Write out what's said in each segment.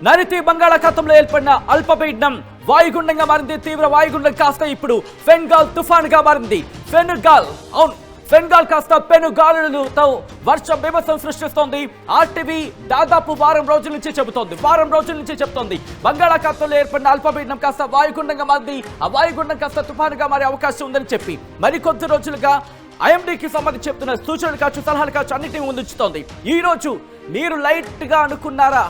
నైరుతి బంగాళాఖాతంలో ఏర్పడిన అల్పపీడనం వాయుగుండంగా మారింది. తీవ్ర వాయుగుండం కాస్త ఇప్పుడు ఫెన్గాల్ తుఫానుగా మారింది. ఫెన్గాల్ కాస్త పెనుగాలులతో వర్ష బీభత్సం సృష్టిస్తోంది. ఆర్టీవీ దాదాపు వారం రోజుల నుంచి చెబుతోంది బంగాళాఖాతంలో ఏర్పడిన అల్పపీడనం కాస్త వాయుగుండంగా మారింది. ఆ వాయుగుండం కాస్త తుఫానుగా మారే అవకాశం ఉందని చెప్పి మరికొద్ది రోజులుగా ఐఎండీకి సంబంధించి చెప్తున్న సూచనలు కావచ్చు, సలహాలు కావచ్చు, అన్నింటినీ ముందుంచుతోంది. ఈ రోజు మీరు లైట్ గా అనుకున్నారా?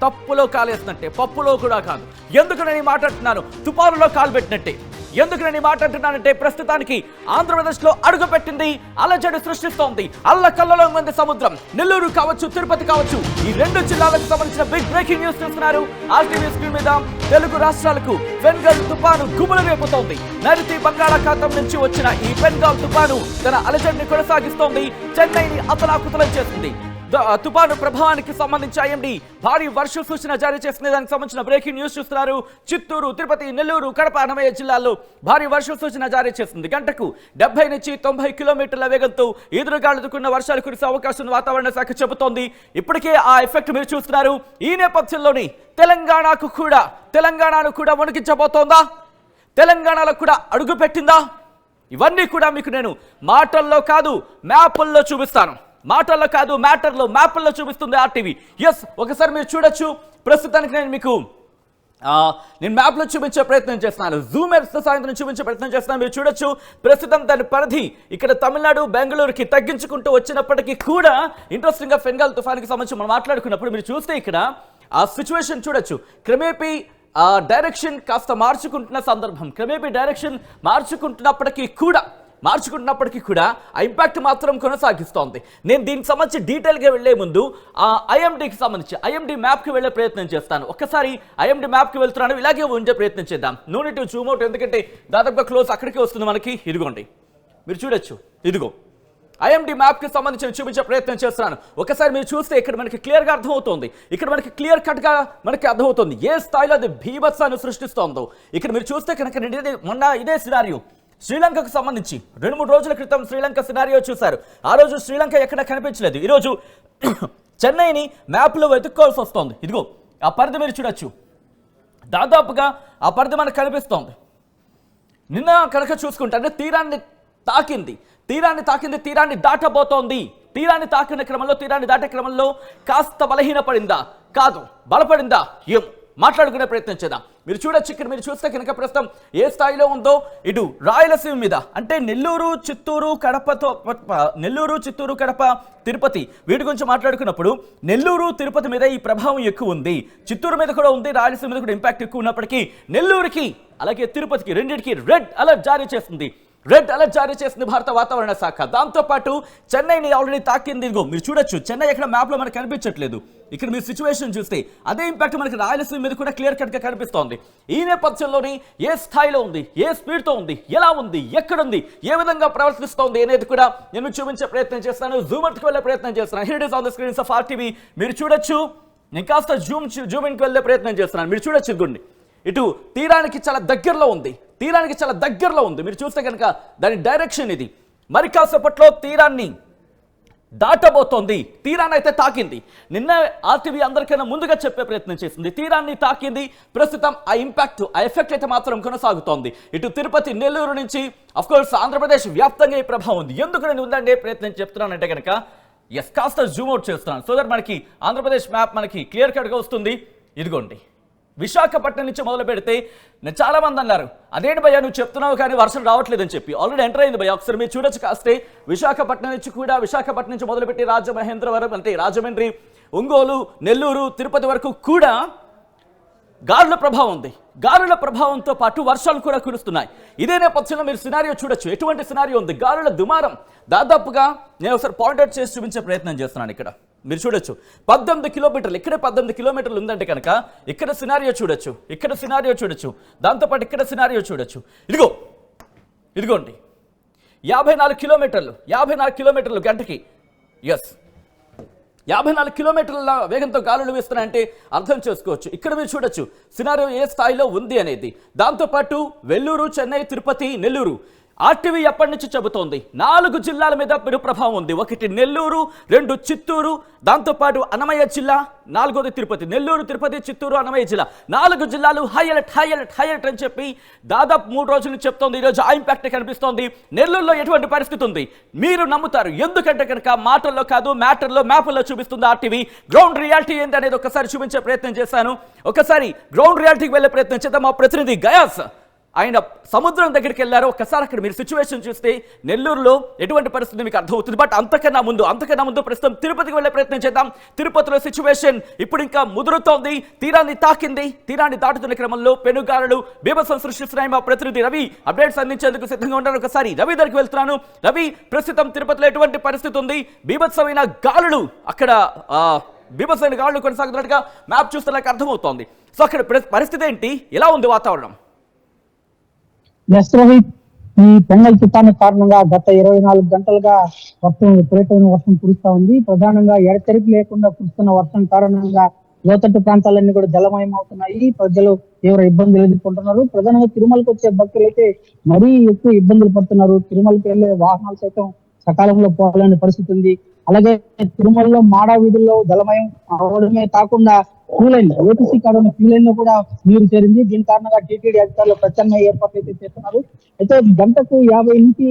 తప్పులో కాలేసినట్టే, పప్పులో కూడా కాదు. ఎందుకు నేను మాట్లాడుతున్నాను? తుపానులో కాలు పెట్టినట్టే. ఎందుకు నేను మాట్లాడుతున్నానంటే ప్రస్తుతానికి ఆంధ్రప్రదేశ్లో అడుగుపెట్టింది అలజడి సృష్టిస్తోంది. అల్లకల్లలో ఉంది సముద్రం. నెల్లూరు కావచ్చు, తిరుపతి కావచ్చు, ఈ రెండు జిల్లాలకు సంబంధించిన బిగ్ బ్రేకింగ్ న్యూస్ చూస్తున్నారు. ఆర్టీవీ స్క్రీన్ మీద తెలుగు రాష్ట్రాలకు ఫెన్గాల్ తుపాను గుబులు రేపుతోంది. నైరుతి బంగాళాఖాతం నుంచి వచ్చిన ఈ ఫెన్గాల్ తుపాను తన అలజడిని కొనసాగిస్తోంది. చెన్నైని అతలాకుతలం చేసింది. తుపాను ప్రభావానికి సంబంధించి ఐఎండీ భారీ వర్ష సూచన జారీ చేసింది. దానికి సంబంధించిన బ్రేకింగ్ న్యూస్ చూస్తున్నారు. చిత్తూరు, తిరుపతి, నెల్లూరు, కడప, అన్నమయ్య జిల్లాల్లో భారీ వర్ష సూచన జారీ చేసింది. గంటకు 70 నుంచి 90 కిలోమీటర్ల వేగంతో ఎదురుగాలుదుకున్న వర్షాలు కురిసే అవకాశం వాతావరణ శాఖ చెబుతోంది. ఇప్పటికే ఆ ఎఫెక్ట్ మీరు చూస్తున్నారు. ఈ నేపథ్యంలోని తెలంగాణను కూడా వణికించబోతోందా? తెలంగాణలో కూడా అడుగు పెట్టిందా? ఇవన్నీ కూడా మీకు నేను మాటల్లో కాదు మ్యాపుల్లో చూపిస్తాను. మ్యాప్ల్లో చూపిస్తుంది ఆర్టీవీ. ఎస్, ఒకసారి మీరు చూడొచ్చు. ప్రస్తుతానికి నేను మ్యాప్లో చూపించే ప్రయత్నం చేస్తున్నాను. జూమ్ సాయంత్రం చూపించే ప్రయత్నం చేస్తున్నాను. మీరు చూడొచ్చు. ప్రస్తుతం దాని పరిధి ఇక్కడ తమిళనాడు, బెంగళూరుకి తగ్గించుకుంటూ వచ్చినప్పటికీ కూడా ఇంట్రెస్టింగ్గా ఫెన్గాల్ తుఫానికి సంబంధించి మనం మాట్లాడుకున్నప్పుడు మీరు చూస్తే ఇక్కడ ఆ సిచ్యువేషన్ చూడొచ్చు. క్రమేపీ డైరెక్షన్ కాస్త మార్చుకుంటున్న సందర్భం. మార్చుకుంటున్నప్పటికీ కూడా ఆ ఇంపాక్ట్ మాత్రం కొనసాగిస్తోంది. నేను దీనికి సంబంధించి డీటెయిల్గా వెళ్లే ముందు ఐఎండీ మ్యాప్కి వెళ్ళే ప్రయత్నం చేస్తాను. ఒక్కసారి ఐఎండీ మ్యాప్కి వెళ్తున్నాను. ఇలాగే ఉండే ప్రయత్నం చేద్దాం. No need to zoom out, ఎందుకంటే దాదాపుగా క్లోజ్ అక్కడికి వస్తుంది మనకి. ఇదిగోండి, మీరు చూడొచ్చు. ఇదిగో ఐఎండీ మ్యాప్కి సంబంధించి చూపించే ప్రయత్నం చేస్తున్నాను. ఒకసారి మీరు చూస్తే ఇక్కడ మనకి క్లియర్గా అర్థమవుతుంది. ఇక్కడ మనకి క్లియర్ కట్గా మనకి అర్థమవుతుంది ఏ స్థాయిలో అది భీభత్సాన్ని సృష్టిస్తోందో. ఇక్కడ మీరు చూస్తే కనుక మొన్న ఇదే సినారియో శ్రీలంకకు సంబంధించి 2-3 రోజుల క్రితం శ్రీలంక సినారియో చూశారు. ఆ రోజు శ్రీలంక ఎక్కడ కనిపించలేదు. ఈరోజు చెన్నైని మ్యాప్లో వెతుక్కోవాల్సి వస్తుంది. ఇదిగో ఆ పరిధి మీరు చూడొచ్చు. దాదాపుగా ఆ పరిధి మనకు కనిపిస్తోంది. నిన్న కనుక చూసుకుంటే అంటే తీరాన్ని తాకింది, తీరాన్ని దాటబోతోంది. తీరాన్ని దాటే క్రమంలో కాస్త బలహీనపడిందా, కాదు బలపడిందా, ఏం మాట్లాడుకునే ప్రయత్నం చేద్దాం. మీరు చూడొచ్చు. ఇక్కడ మీరు చూస్తే కనుక ప్రస్తుతం ఏ స్థాయిలో ఉందో ఇటు రాయలసీమ మీద అంటే నెల్లూరు, చిత్తూరు, కడప, తిరుపతి వీటి గురించి మాట్లాడుకున్నప్పుడు నెల్లూరు, తిరుపతి మీద ఈ ప్రభావం ఎక్కువ ఉంది. చిత్తూరు మీద కూడా ఉంది, రాయలసీమ మీద కూడా ఇంపాక్ట్ ఎక్కువ ఉన్నప్పటికీ నెల్లూరుకి అలాగే తిరుపతికి రెండింటికి రెడ్ అలర్ట్ జారీ చేసింది భారత వాతావరణ శాఖ. దాంతోపాటు చెన్నైని ఆల్రెడీ తాకింది. ఇదిగో మీరు చూడొచ్చు. చెన్నై ఎక్కడ మ్యాప్లో మనకు కనిపించట్లేదు. ఇక్కడ మీరు సిచ్యువేషన్ చూస్తే అదే ఇంపాక్ట్ మనకి రాయలసీమ మీద కూడా క్లియర్ కట్గా కనిపిస్తోంది. ఈ నేపథ్యంలోని ఏ స్థాయిలో ఉంది, ఏ స్పీడ్తో ఉంది, ఎలా ఉంది, ఎక్కడుంది, ఏ విధంగా ప్రవర్తిస్తోంది అనేది కూడా నేను చూపించే ప్రయత్నం చేస్తాను. జూమ్కి వెళ్ళే ప్రయత్నం చేస్తున్నాను. Here it is on the screens of RTV. మీరు చూడొచ్చు. నేను కాస్త జూమ్కి వెళ్ళే ప్రయత్నం చేస్తున్నాను. మీరు చూడొచ్చు. ఇదిగోండి, ఇటు తీరానికి చాలా దగ్గరలో ఉంది. మీరు చూస్తే కనుక దాని డైరెక్షన్ ఇది. మరి కాసేపట్లో తీరాన్ని దాటబోతోంది. తీరాన్ని అయితే తాకింది. నిన్న ఆర్టీవీ అందరికైనా ముందుగా చెప్పే ప్రయత్నం చేసింది. తీరాన్ని తాకింది. ప్రస్తుతం ఆ ఎఫెక్ట్ అయితే మాత్రం కొనసాగుతోంది. ఇటు తిరుపతి, నెల్లూరు నుంచి అఫ్కోర్స్ ఆంధ్రప్రదేశ్ వ్యాప్తంగా ఈ ప్రభావం ఉంది. ఎందుకు నేను ఉందంటే ప్రయత్నం చెప్తున్నానంటే కనుక కాస్త జూమ్ అవుట్ చేస్తున్నాను. సో దట్ మనకి ఆంధ్రప్రదేశ్ మ్యాప్ మనకి క్లియర్ కట్గా వస్తుంది. ఇదిగోండి, విశాఖపట్నం నుంచి మొదలు పెడితే చాలా మంది అన్నారు, అదేంటి భయ్యా నువ్వు చెప్తున్నావు కానీ వర్షం రావట్లేదని చెప్పి. ఆల్రెడీ ఎంటర్ అయింది భయ్యా. ఒకసారి మీరు చూడొచ్చు. కాస్తే విశాఖపట్నం నుంచి మొదలుపెట్టి రాజమహేంద్రవరం అంటే రాజమండ్రి, ఒంగోలు, నెల్లూరు, తిరుపతి వరకు కూడా గాలుల ప్రభావం ఉంది. గాలుల ప్రభావంతో పాటు వర్షాలు కూడా కురుస్తున్నాయి. ఇదే నేపథ్యంలో మీరు సినారియో చూడొచ్చు. ఎటువంటి సినారియో ఉంది? గాలుల దుమారం దాదాపుగా నేను ఒకసారి పాయింట్అవుట్ చేసి చూపించే ప్రయత్నం చేస్తున్నాను. ఇక్కడ మీరు చూడొచ్చు 18 కిలోమీటర్లు. ఇక్కడే 18 కిలోమీటర్లు ఉందంటే కనుక ఇక్కడ సినారియో చూడొచ్చు. దాంతోపాటు ఇక్కడ సినారియో చూడొచ్చు. ఇదిగోండి 54 కిలోమీటర్లు గంటకి. 54 కిలోమీటర్ల వేగంతో గాలులు వీస్తున్నాయంటే అర్థం చేసుకోవచ్చు. ఇక్కడ మీరు చూడొచ్చు సినారియో ఏ స్థాయిలో ఉంది అనేది. దాంతోపాటు వెల్లూరు, చెన్నై, తిరుపతి, నెల్లూరు ఆర్టీవీ ఎప్పటి నుంచి చెబుతోంది 4 జిల్లాల మీద పెను ప్రభావం ఉంది. 1 నెల్లూరు, 2 చిత్తూరు, దాంతోపాటు అన్నమయ్య జిల్లా, 4ది తిరుపతి. నెల్లూరు, తిరుపతి, చిత్తూరు, అన్నమయ్య జిల్లా 4 జిల్లాలు హై అలర్ట్ అని చెప్పి దాదాపు 3 రోజుల నుంచి చెప్తోంది. ఈరోజు ఆ ఇంపాక్ట్ కనిపిస్తోంది. నెల్లూరులో ఎటువంటి పరిస్థితి ఉంది మీరు నమ్ముతారు. ఎందుకంటే కనుక మాటల్లో కాదు, మ్యాటర్లో, మ్యాప్లో చూపిస్తుంది ఆర్టీవీ. గ్రౌండ్ రియాలిటీ ఏంటి అనేది ఒకసారి చూపించే ప్రయత్నం చేశాను. ఒకసారి గ్రౌండ్ రియాలిటీకి వెళ్ళే ప్రయత్నం చేద్దాం. మా ప్రతినిధి గయాస్ ఆయన సముద్రం దగ్గరికి వెళ్ళారు. ఒక్కసారి అక్కడ మీరు సిచ్యువేషన్ చూస్తే నెల్లూరులో ఎటువంటి పరిస్థితి మీకు అర్థమవుతుంది. బట్ అంతకన్నా ముందు ప్రస్తుతం తిరుపతికి వెళ్ళే ప్రయత్నం చేద్దాం. తిరుపతిలో సిచ్యువేషన్ ఇప్పుడు ఇంకా ముదురుతోంది. తీరాన్ని తాకింది. తీరాన్ని దాటుతున్న క్రమంలో పెనుగాలులు బీభత్సం సృష్టిస్తున్నాయి. మా ప్రతినిధి రవి అప్డేట్స్ అందించేందుకు సిద్ధంగా ఉన్నారు. ఒకసారి రవి దగ్గరికి వెళ్తున్నాను. రవి, ప్రస్తుతం తిరుపతిలో ఎటువంటి పరిస్థితి ఉంది? బీభత్సమైన గాలులు అక్కడ బీభత్సమైన గాలులు కొనసాగుతున్నట్టుగా మ్యాప్ చూస్తే నాకు అర్థమవుతోంది. సో అక్కడ పరిస్థితి ఏంటి? ఎలా ఉంది వాతావరణం? రోహిత్, ఈ పొంగల్ తుఫాను కారణంగా గత 24 గంటలుగా విపరీతమైన వర్షం కురుస్తా ఉంది. ప్రధానంగా ఎడతెరిపి లేకుండా కురుస్తున్న వర్షం కారణంగా లోతట్టు ప్రాంతాలన్నీ కూడా జలమయం అవుతున్నాయి. ప్రజలు తీవ్ర ఇబ్బందులు ఎదుర్కొంటున్నారు. ప్రధానంగా తిరుమలకు వచ్చే భక్తులు అయితే మరీ ఎక్కువ ఇబ్బందులు పడుతున్నారు. తిరుమలకి వెళ్లే వాహనాలు సైతం సకాలంలో పోవాలనే పరిస్థితి ఉంది. అలాగే తిరుమలలో మాడా వీధుల్లో జలమయం అవడమే కాకుండా క్యూలైన్, ఏపీసీ కాడ క్యూలైన్ లో కూడా నీరు చేరింది. దీని కారణంగా టీటీడీ అధికారులు ప్రత్యామ్నాయ ఏర్పాట్లు అయితే చేస్తున్నారు. అయితే గంటకు 50 నుంచి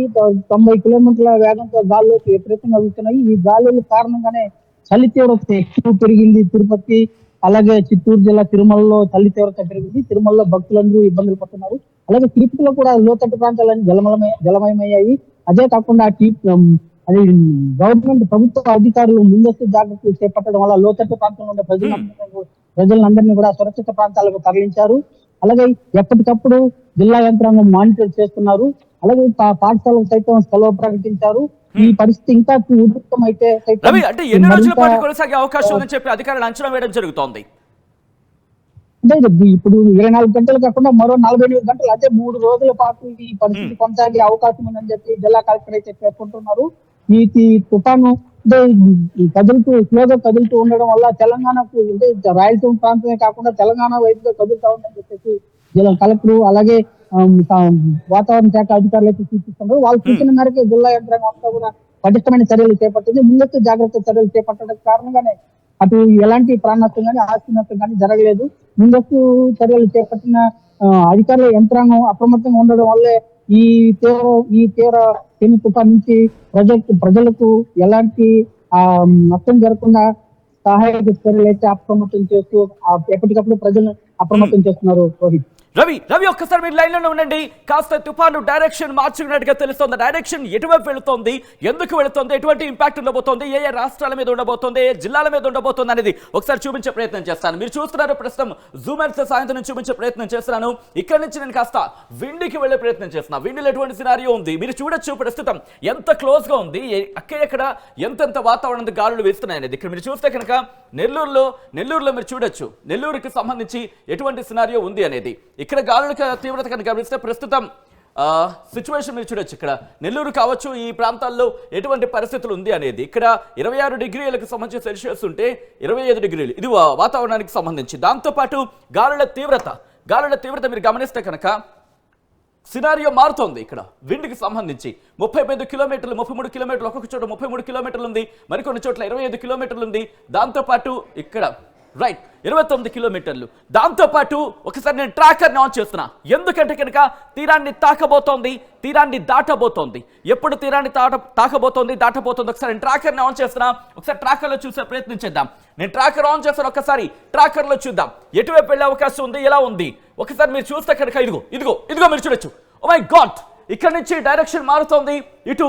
90 కిలోమీటర్ల వేగంతో గాలులు విపరీతంగా వీస్తున్నాయి. ఈ గాలుల కారణంగానే చలి తీవ్రత ఎక్కువ పెరిగింది. తిరుపతి అలాగే చిత్తూరు జిల్లా తిరుమలలో చలి తీవ్రత పెరిగింది. తిరుమలలో భక్తులందరూ ఇబ్బందులు పడుతున్నారు. అలాగే తిరుపతిలో కూడా లోతట్టు ప్రాంతాలన్నీ జలమయమయ్యాయి. అదే కాకుండా అది గవర్నమెంట్ ప్రభుత్వ అధికారులు ముందస్తు జాగ్రత్తలు చేపట్టడం వల్ల లోతట్టు ప్రాంతంలో ఉండే ప్రజలందరినీ కూడా సురక్షిత ప్రాంతాలకు తరలించారు. అలాగే ఎప్పటికప్పుడు జిల్లా యంత్రాంగం మానిటర్ చేస్తున్నారు. అలాగే పాఠశాలకు సైతం సెలవు ప్రకటించారు. ఈ పరిస్థితి ఇంకా ఉధృతం అయితే అంటే ఎన్ని రోజుల పాటు కొనసాగే అవకాశం ఉందని చెప్పి అధికారులు అంచనా వేయడం జరుగుతోంది. అంటే ఇప్పుడు 24 గంటలు కాకుండా మరో 48 గంటలు, అంటే 3 రోజుల పాటు ఈ పరిస్థితి కొనసాగే అవకాశం ఉందని చెప్పి జిల్లా కలెక్టర్ అయితే పేర్కొంటున్నారు. ఈ తుఫాను స్లోగా కదులుతూ ఉండడం వల్ల తెలంగాణకు, అంటే రాయలసీమ ప్రాంతమే కాకుండా తెలంగాణ వైపుగా కదులుతా ఉందని చెప్పేసి జిల్లా కలెక్టర్ అలాగే వాతావరణ శాఖ అధికారులు అయితే సూచిస్తున్నారు. వాళ్ళ సూచన మేరకు జిల్లా యంత్రాంగం అంతా కూడా పటిష్టమైన చర్యలు చేపట్టింది. ముందస్తు జాగ్రత్త చర్యలు చేపట్టడం కారణంగానే అటు ఎలాంటి ప్రాణ నష్టం కానీ ఆస్తి నష్టం కానీ జరగలేదు. ముందస్తు చర్యలు చేపట్టిన అధికారుల యంత్రాంగం అప్రమత్తంగా ఉండడం వల్లే ఈ తీవ్ర పెను తుఫాన్ నుంచి ప్రజలకు ఎలాంటి నష్టం జరగకుండా సహాయక చర్యలు అయితే అప్రమత్తం చేస్తూ ఎప్పటికప్పుడు ప్రజలను అప్రమత్తం చేస్తున్నారు. రోహిత్, రవి ఒక్కసారి మీరు లైన్ లోనే ఉండండి. కాస్త తుఫాను డైరెక్షన్ మార్చుకున్నట్టుగా తెలుస్తోంది. డైరెక్షన్ ఎటువైపు వెళుతోంది, ఎందుకు వెళుతోంది, ఎటువంటి ఇంపాక్ట్ ఉండబోతోంది, ఏ రాష్ట్రాల మీద ఉండబోతోంది, ఏ జిల్లాల మీద ఉండబోతోంది అనేది ఒకసారి చూపించే ప్రయత్నం చేస్తాను. మీరు చూస్తున్నారు ప్రస్తుతం జూమర్స్ సాయంత్రం నుంచి చూపించే ప్రయత్నం చేస్తున్నాను. ఇక్కడ నుంచి నేను కాస్త విండికి వెళ్లే ప్రయత్నం చేస్తున్నా. విండిలో ఎటువంటి సినారియో ఉంది మీరు చూడొచ్చు. ప్రస్తుతం ఎంత క్లోజ్ గా ఉంది, ఎక్కడ ఎంతెంత వాతావరణం గాలులు వేస్తున్నాయి అనేది. ఇక్కడ మీరు చూస్తే కనుక నెల్లూరులో మీరు చూడొచ్చు. నెల్లూరుకి సంబంధించి ఎటువంటి సినారియో ఉంది అనేది. ఇక్కడ గాలుల తీవ్రత కనుక గమనిస్తే ప్రస్తుతం సిచ్యువేషన్ మీరు చూడొచ్చు. ఇక్కడ నెల్లూరు కావచ్చు, ఈ ప్రాంతాల్లో ఎటువంటి పరిస్థితులు ఉంది అనేది. ఇక్కడ 26 డిగ్రీలకు సంబంధించి సెల్సియస్ ఉంటే 25 డిగ్రీలు ఇది వాతావరణానికి సంబంధించి. దాంతోపాటు గాలుల తీవ్రత మీరు గమనిస్తే కనుక సినారియో మారుతోంది. ఇక్కడ విండ్కి సంబంధించి 35 కిలోమీటర్లు, 33 కిలోమీటర్లు, ఒక్కొక్క చోట 33 కిలోమీటర్లు ఉంది, మరికొన్ని చోట్ల 25 కిలోమీటర్లు ఉంది. దాంతోపాటు ఇక్కడ 29 కిలోమీటర్లు. దాంతోపాటు ఒకసారి నేను ట్రాకర్ని ఆన్ చేస్తున్నా. ఎందుకంటే కనుక తీరాన్ని దాటబోతోంది. ఎప్పుడు తీరాన్ని దాటబోతోంది ఒకసారి నేను ట్రాకర్ని ఆన్ చేస్తున్నా. ఒకసారి ట్రాకర్లో చూసే ప్రయత్నం చేద్దాం. నేను ట్రాకర్ ఆన్ చేస్తాను. ఒక్కసారి ట్రాకర్లో చూద్దాం ఎటువైపు వెళ్ళే అవకాశం ఉంది, ఎలా ఉంది. ఒకసారి మీరు చూస్తే కనుక ఇదిగో మీరు చూడొచ్చు. ఓ మై గాడ్, ఇక్కడ నుంచి డైరెక్షన్ మారుతోంది. ఇటు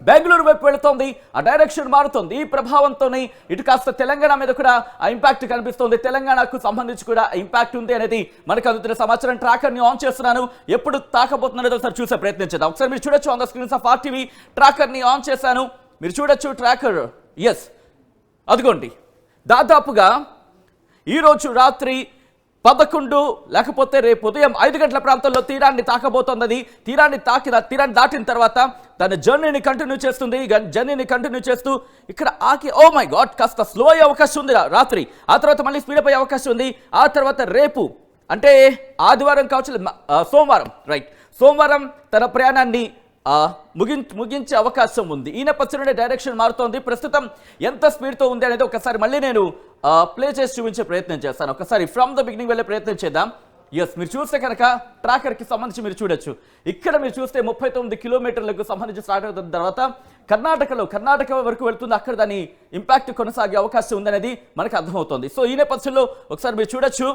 బెంగళూరు వైపు వెళుతోంది. ఆ డైరెక్షన్ మారుతుంది. ఈ ప్రభావంతో ఇటు కాస్త తెలంగాణ మీద కూడా ఆ ఇంపాక్ట్ కనిపిస్తోంది. తెలంగాణకు సంబంధించి కూడా ఇంపాక్ట్ ఉంది అనేది మనకు అందుతున్న సమాచారం. ట్రాకర్ని ఆన్ చేస్తున్నాను. ఎప్పుడు తాకబోతున్నదో ఒకసారి చూసే ప్రయత్నం చేద్దాం. ఒకసారి మీరు చూడొచ్చు on the screens of RTV. ట్రాకర్ని ఆన్ చేశాను. మీరు చూడొచ్చు ట్రాకర్. ఎస్, అదిగోండి. దాదాపుగా ఈరోజు రాత్రి 11 లేకపోతే రేపు ఉదయం 5 గంటల ప్రాంతంలో తీరాన్ని తాకబోతోంది. తీరాన్ని దాటిన తర్వాత తన జర్నీని కంటిన్యూ చేస్తూ ఇక్కడ ఆకి, ఓ మై గాడ్, కాస్త స్లో అయ్యే అవకాశం ఉంది రాత్రి. ఆ తర్వాత మళ్ళీ స్పీడప్ అయ్యే అవకాశం ఉంది. ఆ తర్వాత రేపు అంటే ఆదివారం కావచ్చు, సోమవారం, రైట్, సోమవారం తన ప్రయాణాన్ని ముగించే అవకాశం ఉంది. ఈ నేపథ్యంలోనే డైరెక్షన్ మారుతోంది. ప్రస్తుతం ఎంత స్పీడ్తో ఉంది అనేది ఒకసారి మళ్ళీ నేను ప్లే చేసి చూపించే ప్రయత్నం చేస్తాను. ఒకసారి ఫ్రమ్ ద బిగినింగ్ వెళ్ళే ప్రయత్నం చేద్దాం. ఎస్, మీరు చూస్తే కనుక ట్రాకర్కి సంబంధించి మీరు చూడొచ్చు. ఇక్కడ మీరు చూస్తే 39 కిలోమీటర్లకు సంబంధించి స్టార్ట్ అవుతున్న తర్వాత కర్ణాటక వరకు వెళ్తుంది. అక్కడ దాని ఇంపాక్ట్ కొనసాగే అవకాశం ఉందనేది మనకు అర్థమవుతుంది. సో ఈ నేపథ్యంలో ఒకసారి మీరు చూడొచ్చు.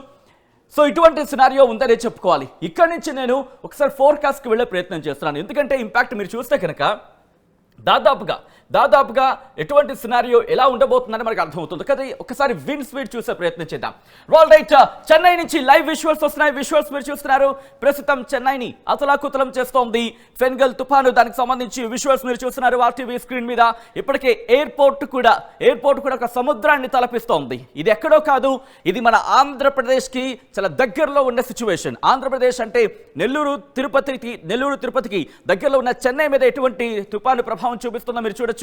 సో ఇటువంటి సినారియో ఉందనే చెప్పుకోవాలి. ఇక్కడ నుంచి నేను ఒకసారి ఫోర్కాస్ట్కి వెళ్ళే ప్రయత్నం చేస్తున్నాను. ఎందుకంటే ఇంపాక్ట్ మీరు చూస్తే కనుక దాదాపుగా ఎటువంటి సినారియో ఎలా ఉండబోతుందని మనకు అర్థమవుతుంది కదా. ఒకసారి విండ్ స్పీడ్ చూసే ప్రయత్నం చేద్దాం. ఆల్ రైట్, చెన్నై నుంచి లైవ్ విజువల్స్ వస్తున్నాయి. విజువల్స్ మీరు చూస్తున్నారు. ప్రస్తుతం చెన్నైని అతలాకుతలం చేస్తోంది ఫెన్గల్ తుఫాను. దానికి సంబంధించి విజువల్స్ మీరు చూస్తున్నారు ఆర్టీవీ స్క్రీన్ మీద. ఇప్పటికే ఎయిర్పోర్ట్ కూడా ఒక సముద్రాన్ని తలపిస్తోంది. ఇది ఎక్కడో కాదు, ఇది మన ఆంధ్రప్రదేశ్కి చాలా దగ్గరలో ఉన్న సిచ్యువేషన్. ఆంధ్రప్రదేశ్ అంటే నెల్లూరు తిరుపతికి దగ్గరలో ఉన్న చెన్నై మీద ఎటువంటి తుఫాను ప్రభావం చూపిస్తుందో మీరు చూడొచ్చు.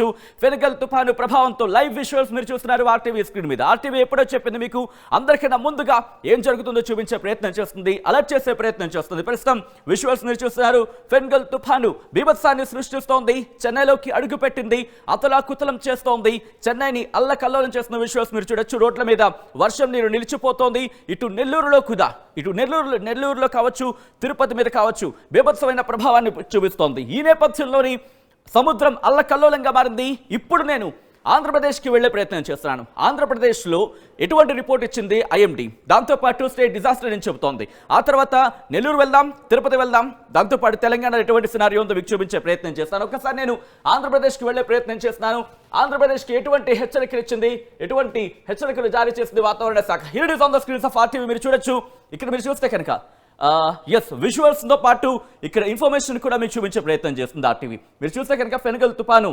ఫెన్గల్ తుఫాను ప్రభావంతో లైవ్ విజువల్స్ మీరు చూస్తున్నారు ఆర్టీవీ స్క్రీన్ మీద. ఆర్టీవీ ఎప్పుడో చెప్పింది మీకు అందరికన్నా ముందుగా ఏం జరుగుతుందో చూపించే ప్రయత్నం చేస్తుంది, అలర్ట్ చేసే ప్రయత్నం చేస్తుంది. ప్రస్తుతం విజువల్స్ మీరు చూస్తున్నారు. ఫెన్గల్ తుఫాను బీభత్సాన్ని సృష్టిస్తోంది. చెన్నైలోకి అడుగుపెట్టింది, అతలాకుతలం చేస్తోంది. చెన్నైని అల్లకల్లోలం చేస్తున్న విజువల్స్ మీరు చూడొచ్చు. రోడ్ల మీద వర్షం నీరు నిలిచిపోతోంది. ఇటు నెల్లూరులో కావచ్చు, తిరుపతి మీద కావచ్చు బీభత్సమైన ప్రభావాన్ని చూపిస్తోంది. ఈ నేపథ్యంలోని సముద్రం అల్లకల్లోలంగా మారింది. ఇప్పుడు నేను ఆంధ్రప్రదేశ్కి వెళ్లే ప్రయత్నం చేస్తున్నాను. ఆంధ్రప్రదేశ్లో ఎటువంటి రిపోర్ట్ ఇచ్చింది ఐఎండీ, దాంతోపాటు స్టేట్ డిజాస్టర్ అని చెబుతోంది. ఆ తర్వాత నెల్లూరు వెళ్దాం, తిరుపతి వెళ్దాం, దాంతోపాటు తెలంగాణ ఎటువంటి సినారియో ఉందో మీకు చూపించే ప్రయత్నం చేస్తాను. ఒకసారి నేను ఆంధ్రప్రదేశ్కి వెళ్లే ప్రయత్నం చేస్తున్నాను. ఆంధ్రప్రదేశ్కి ఎటువంటి హెచ్చరికలు ఇచ్చింది, ఎటువంటి హెచ్చరికలు జారీ చేసింది వాతావరణ శాఖ. Here it is on the screens of RTV. మీరు చూడొచ్చు. ఇక్కడ మీరు చూస్తే కనుక ఎస్, విజువల్స్తో పాటు ఇక్కడ ఇన్ఫర్మేషన్ కూడా మీకు చూపించే ప్రయత్నం చేస్తుంది ఆర్టీవీ. మీరు చూస్తే కనుక ఫెన్గల్ తుఫాను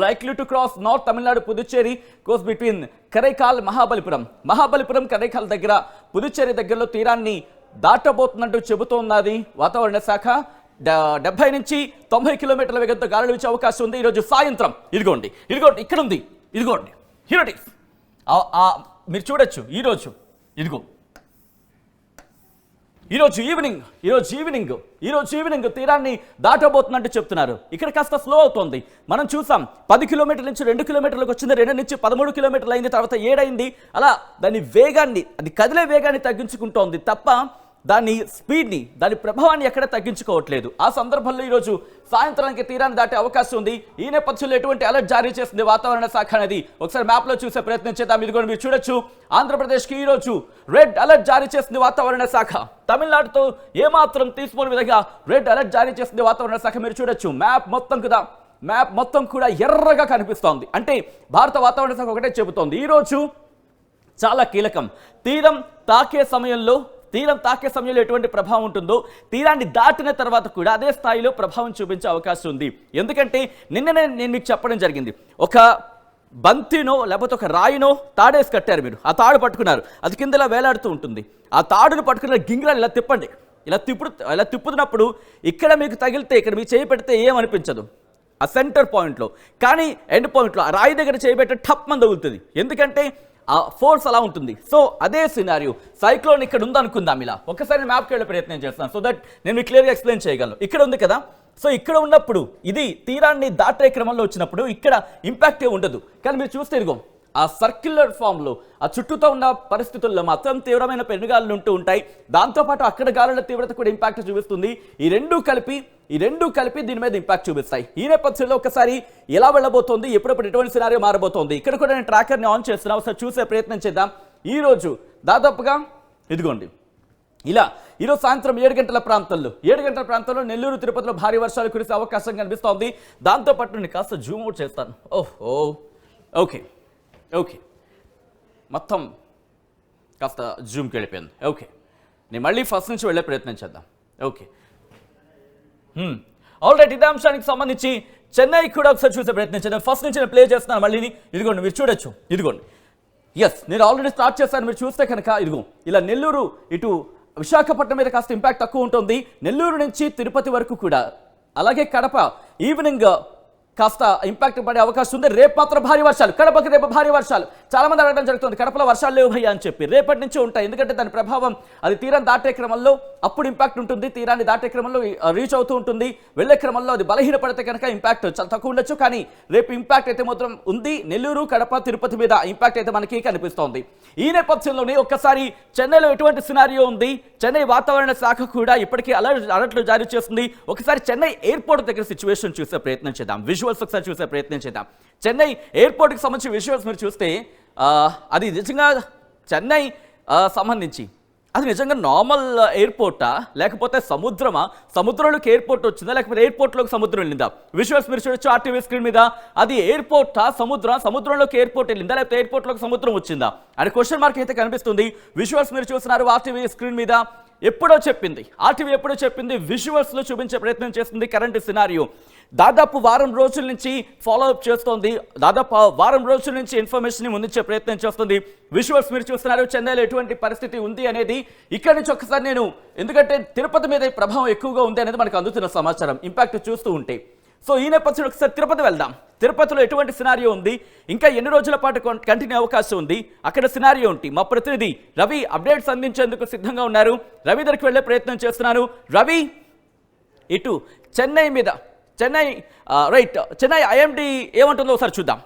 likely to cross North Tamil Nadu, Puducherry, goes between Karaikal, Mahabalipuram Karaikal దగ్గర, పుదుచ్చేరి దగ్గరలో తీరాన్ని దాటబోతున్నట్టు చెబుతోన్నది వాతావరణ శాఖ. 70 నుంచి 90 కిలోమీటర్ల వేగంతో గాలులు వీచే అవకాశం ఉంది. ఈరోజు సాయంత్రం ఇదిగోండి ఇక్కడ ఉంది, ఇదిగోండి హియర్ ఇట్ ఇస్. మీరు చూడొచ్చు. ఈరోజు ఈవినింగ్ తీరాన్ని దాటబోతున్నట్టు చెప్తున్నారు. ఇక్కడ కాస్త స్లో అవుతోంది. మనం చూసాం 10 కిలోమీటర్ల నుంచి 2 కిలోమీటర్లకు వచ్చింది, 2 నుంచి 13 కిలోమీటర్లు అయింది, తర్వాత 7 అయింది. అలా దాని వేగాన్ని, అది కదిలే వేగాన్ని తగ్గించుకుంటోంది తప్ప దాని స్పీడ్ని, దాని ప్రభావాన్ని ఎక్కడ తగ్గించుకోవట్లేదు. ఆ సందర్భంలో ఈరోజు సాయంత్రానికి తీరాన్ని దాటే అవకాశం ఉంది. ఈ నేపథ్యంలో ఎటువంటి అలర్ట్ జారీ చేసింది వాతావరణ శాఖ అనేది ఒకసారి మ్యాప్లో చూసే ప్రయత్నం చేద్దాం. ఇదిగో మీరు చూడొచ్చు. ఆంధ్రప్రదేశ్కి ఈరోజు రెడ్ అలర్ట్ జారీ చేసింది వాతావరణ శాఖ. తమిళనాడుతో ఏమాత్రం తీసుకోని విధంగా రెడ్ అలర్ట్ జారీ చేసింది వాతావరణ శాఖ. మీరు చూడొచ్చు. మ్యాప్ మొత్తం కూడా ఎర్రగా కనిపిస్తోంది. అంటే భారత వాతావరణ శాఖ ఒకటే చెబుతోంది, ఈరోజు చాలా కీలకం. తీరం తాకే సమయంలో ఎటువంటి ప్రభావం ఉంటుందో, తీరాన్ని దాటిన తర్వాత కూడా అదే స్థాయిలో ప్రభావం చూపించే అవకాశం ఉంది. ఎందుకంటే నిన్ననే నేను మీకు చెప్పడం జరిగింది, ఒక బంతినో లేకపోతే ఒక రాయినో తాడేసి కట్టారు. మీరు ఆ తాడు పట్టుకున్నారు, అది కిందలా వేలాడుతూ ఉంటుంది. ఆ తాడును పట్టుకున్న గింగిరాలు ఇలా తిప్పండి. ఇలా తిప్పుతున్నప్పుడు ఇక్కడ మీకు తగిలితే, ఇక్కడ మీకు చేయి పెడితే ఏమనిపించదు ఆ సెంటర్ పాయింట్లో, కానీ ఎండ్ పాయింట్లో ఆ రాయి దగ్గర చేయి పెట్టే టప్ మంది తగులుతుంది. ఎందుకంటే ఆ ఫోర్స్ అలా ఉంటుంది. సో అదే సినారియో సైక్లోన్ ఇక్కడ ఉందనుకుందాం. ఇలా ఒకసారి మ్యాప్కి వెళ్ళే ప్రయత్నం చేస్తాను, సో దట్ నేను క్లియర్గా ఎక్స్ప్లెయిన్ చేయగలను. ఇక్కడ ఉంది కదా, సో ఇక్కడ ఉన్నప్పుడు ఇది తీరాన్ని దాటే క్రమంలో వచ్చినప్పుడు ఇక్కడ ఇంపాక్ట్ ఉండదు. కానీ మీరు చూస్తే ఇదిగో ఆ సర్క్యులర్ ఫామ్లో ఆ చుట్టూతో ఉన్న పరిస్థితుల్లో మాత్రం తీవ్రమైన పెనుగాలులు ఉంటూ ఉంటాయి. దాంతోపాటు అక్కడ గాలుల తీవ్రత కూడా ఇంపాక్ట్ చూపిస్తుంది. ఈ రెండు కలిపి దీని మీద ఇంపాక్ట్ చూపిస్తాయి. ఈ నేపథ్యంలో ఒకసారి ఎలా వెళ్ళబోతోంది, ఎప్పుడప్పుడు ఎటువంటి సినారియో మారబోతోంది, ఇక్కడ కూడా నేను ట్రాకర్ని ఆన్ చేస్తున్నా. ఒకసారి చూసే ప్రయత్నం చేద్దాం. ఈరోజు దాదాపుగా ఇదిగోండి ఇలా ఈరోజు సాయంత్రం 7 గంటల ప్రాంతంలో నెల్లూరు, తిరుపతిలో భారీ వర్షాలు కురిసే అవకాశం కనిపిస్తోంది. దాంతోపాటు నేను కాస్త జూమ్ అవుట్ చేస్తాను. ఓకే మొత్తం కాస్త జూమ్కి వెళ్ళిపోయింది. ఓకే, నేను మళ్ళీ ఫస్ట్ నుంచి వెళ్ళే ప్రయత్నం చేద్దాం. Okay, alright. ఇదే అంశానికి సంబంధించి చెన్నై కూడా ఒకసారి చూసే ప్రయత్నం చేద్దాం. ఫస్ట్ నుంచి నేను ప్లే చేస్తున్నాను మళ్ళీ. ఇదిగోండి మీరు చూడొచ్చు. ఇదిగోండి, ఎస్, నేను ఆల్రెడీ స్టార్ట్ చేశాను. మీరు చూస్తే కనుక ఇదిగో ఇలా నెల్లూరు, ఇటు విశాఖపట్నం మీద కాస్త ఇంపాక్ట్ తక్కువ ఉంటుంది. నెల్లూరు నుంచి తిరుపతి వరకు కూడా, అలాగే కడప ఈవినింగ్ కాస్త ఇంపాక్ట్ పడే అవకాశం ఉంది. రేపు మాత్రం భారీ వర్షాలు, కడపకి రేపు భారీ వర్షాలు. చాలా మంది అడగడం జరుగుతుంది, కడపలో వర్షాలు లేవు భయ్యా అని చెప్పి. రేపటి నుంచి ఉంటాయి, ఎందుకంటే దాని ప్రభావం అది తీరం దాటే క్రమంలో అప్పుడు ఇంపాక్ట్ ఉంటుంది, తీరాన్ని దాటే క్రమంలో రీచ్ అవుతూ ఉంటుంది. వెళ్ళే క్రమంలో అది బలహీనపడితే కనుక ఇంపాక్ట్ చాలా తక్కువ ఉండొచ్చు. కానీ రేపు ఇంపాక్ట్ అయితే మాత్రం ఉంది. నెల్లూరు, కడప, తిరుపతి మీద ఇంపాక్ట్ అయితే మనకి కనిపిస్తోంది. ఈ నేపథ్యంలోనే ఒక్కసారి చెన్నైలో ఎటువంటి సినారియో ఉంది, చెన్నై వాతావరణ శాఖ కూడా ఇప్పటికీ అలర్ట్లు జారీ చేస్తుంది. ఒకసారి చెన్నై ఎయిర్పోర్ట్ దగ్గర సిచ్యువేషన్ చూసే ప్రయత్నం చేద్దాం, విజువల్స్ ఒకసారి చూసే ప్రయత్నం చేద్దాం. చెన్నై ఎయిర్పోర్ట్కి సంబంధించిన విజువల్స్ మీరు చూస్తే అది నిజంగా చెన్నై సంబంధించి అది నిజంగా నార్మల్ ఎయిర్పోర్టా లేకపోతే సముద్రమా, సముద్రంలోకి ఎయిర్పోర్ట్ వచ్చిందా లేకపోతే ఎయిర్పోర్ట్లోకి సముద్రం వెళ్ళిందా? విజువల్స్ మీరు చూడొచ్చు ఆర్టీవీ స్క్రీన్ మీద. అది ఎయిర్పోర్టా సముద్రంలోకి ఎయిర్పోర్ట్ వెళ్ళిందా లేకపోతే ఎయిర్పోర్ట్లోకి సముద్రం వచ్చిందా అని క్వశ్చన్ మార్క్ అయితే కనిపిస్తుంది. విజువల్స్ మీరు చూస్తున్నారు ఆర్టీవీ స్క్రీన్ మీద. ఎప్పుడో చెప్పింది ఆర్టీవీ, ఎప్పుడో చెప్పింది, విజువల్స్లో చూపించే ప్రయత్నం చేస్తుంది కరెంట్ సినారియో. దాదాపు వారం రోజుల నుంచి ఫాలోఅప్ చేస్తోంది, దాదాపు వారం రోజుల నుంచి ఇన్ఫర్మేషన్ ముందుంచే ప్రయత్నం చేస్తుంది. విజువల్స్ మీరు చూస్తున్నారు, చెన్నైలో ఎటువంటి పరిస్థితి ఉంది అనేది. ఇక్కడి నుంచి ఒకసారి నేను, ఎందుకంటే తిరుపతి మీద ప్రభావం ఎక్కువగా ఉంది అనేది మనకు అందుతున్న సమాచారం ఇంపాక్ట్ చూస్తూ ఉంటే. సో ఈ నేపథ్యంలో ఒకసారి తిరుపతి వెళ్దాం. తిరుపతిలో ఎటువంటి సినారియో ఉంది, ఇంకా ఎన్ని రోజుల పాటు కంటిన్యూ అవకాశం ఉంది, అక్కడ సినారియో ఉంటే మా ప్రతినిధి రవి అప్డేట్స్ అందించేందుకు సిద్ధంగా ఉన్నారు. రవి దగ్గరికి వెళ్ళే ప్రయత్నం చేస్తున్నాను. రవి, ఇటు చెన్నై మీద, చెన్నై ఐఎండీ ఏమంటుందో ఒకసారి చూద్దాం.